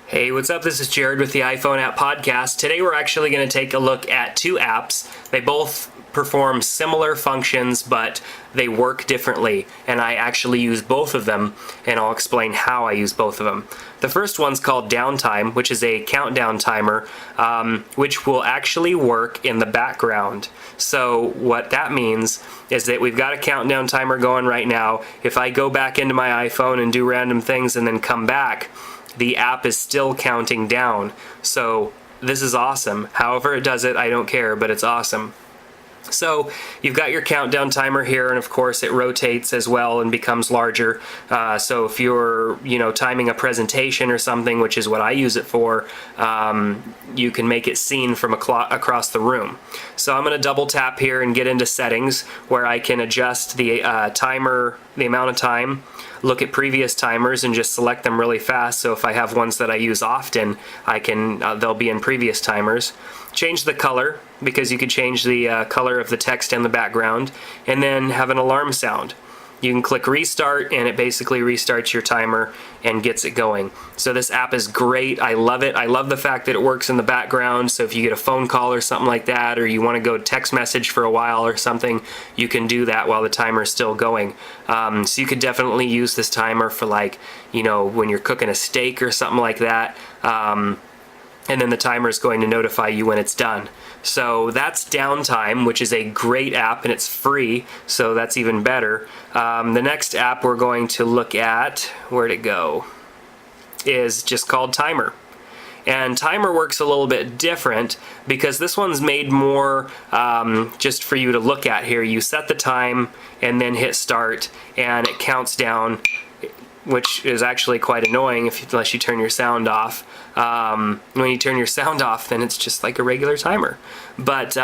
Hey, what's up? This is Jared with the iPhone App Podcast. Today we're actually going to take a look at two apps. They both perform similar functions, but they work differently, and I actually use both of them, and I'll explain how I use both of them. The first one's called Downtime, which is a countdown timer, which will actually work in the background. So what that means is that we've got a countdown timer going right now. If I go back into my iPhone and do random things and then come back, the app is still counting down. So this is awesome. However it does it, I don't care, but it's awesome. So you've got your countdown timer here, and of course it rotates as well and becomes larger. So if you're, timing a presentation or something, which is what I use it for, you can make it seen from across the room. So I'm going to double tap here and get into settings, where I can adjust the timer, the amount of time, look at previous timers and just select them really fast. So if I have ones that I use often, I can they'll be in previous timers. Change the color, because you could change the color of the text in the background, and then have an alarm sound. You can click restart and it basically restarts your timer and gets it going. So this app is great. I love it. I love the fact that it works in the background, so if you get a phone call or something like that, or you want to go text message for a while or something, you can do that while the timer is still going. So you could definitely use this timer for, like, when you're cooking a steak or something like that. And then the timer is going to notify you when it's done. So that's Downtime, which is a great app, and it's free, so that's even better. The next app we're going to look at, where'd it go, is just called Timer. And Timer works a little bit different, because this one's made more just for you to look at here. You set the time and then hit start, and it counts down, which is actually quite annoying unless you turn your sound off. When you turn your sound off, then it's just like a regular timer. But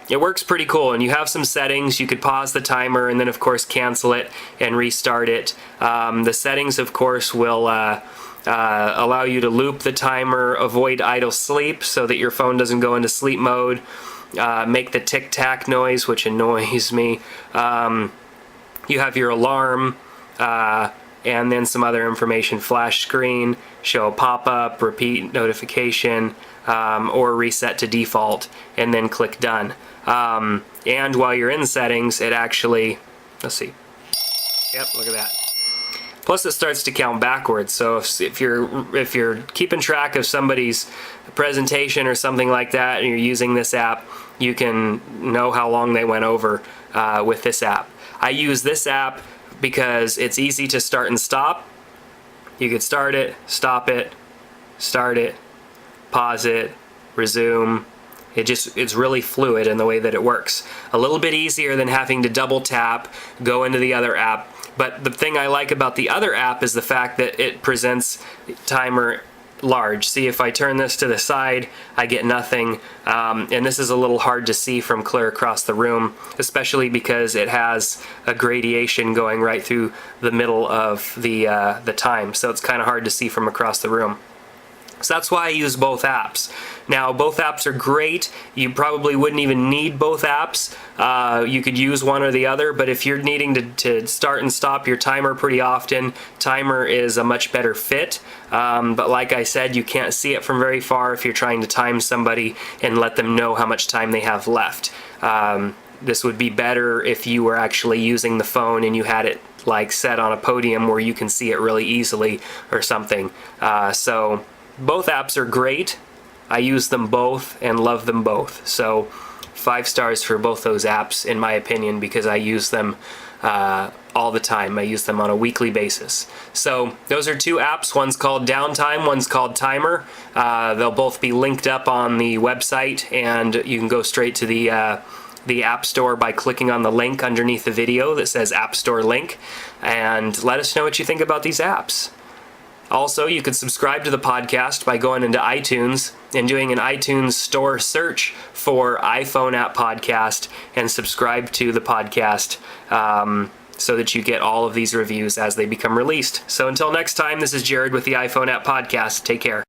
it works pretty cool, and you have some settings. You could pause the timer and then of course cancel it and restart it. The settings of course will allow you to loop the timer, avoid idle sleep so that your phone doesn't go into sleep mode, make the tic-tac noise, which annoys me. You have your alarm, and then some other information: flash screen, show a pop-up, repeat notification, or reset to default, and then click done. And while you're in settings, it actually, let's see, yep, look at that. Plus it starts to count backwards, so if you're keeping track of somebody's presentation or something like that and you're using this app, you can know how long they went over with this app. I use this app because it's easy to start and stop. You could start it, start it, pause it, resume. It's really fluid in the way that it works. A little bit easier than having to double tap, go into the other app. But the thing I like about the other app is the fact that it presents timer large. See, if I turn this to the side, I get nothing, and this is a little hard to see from clear across the room, especially because it has a gradation going right through the middle of the time, so it's kind of hard to see from across the room. So that's why I use both apps. Now, both apps are great. You probably wouldn't even need both apps. You could use one or the other, but if you're needing to start and stop your timer pretty often, Timer is a much better fit. But like I said, you can't see it from very far if you're trying to time somebody and let them know how much time they have left. This would be better if you were actually using the phone and you had it like set on a podium where you can see it really easily or something. So both apps are great. I use them both and love them both. So 5 stars for both those apps in my opinion, because I use them all the time. I use them on a weekly basis. So those are two apps. One's called Downtime, one's called Timer. They'll both be linked up on the website, and you can go straight to the App Store by clicking on the link underneath the video that says App Store link, and let us know what you think about these apps. Also, you can subscribe to the podcast by going into iTunes and doing an iTunes store search for iPhone App Podcast and subscribe to the podcast so that you get all of these reviews as they become released. So until next time, this is Jared with the iPhone App Podcast. Take care.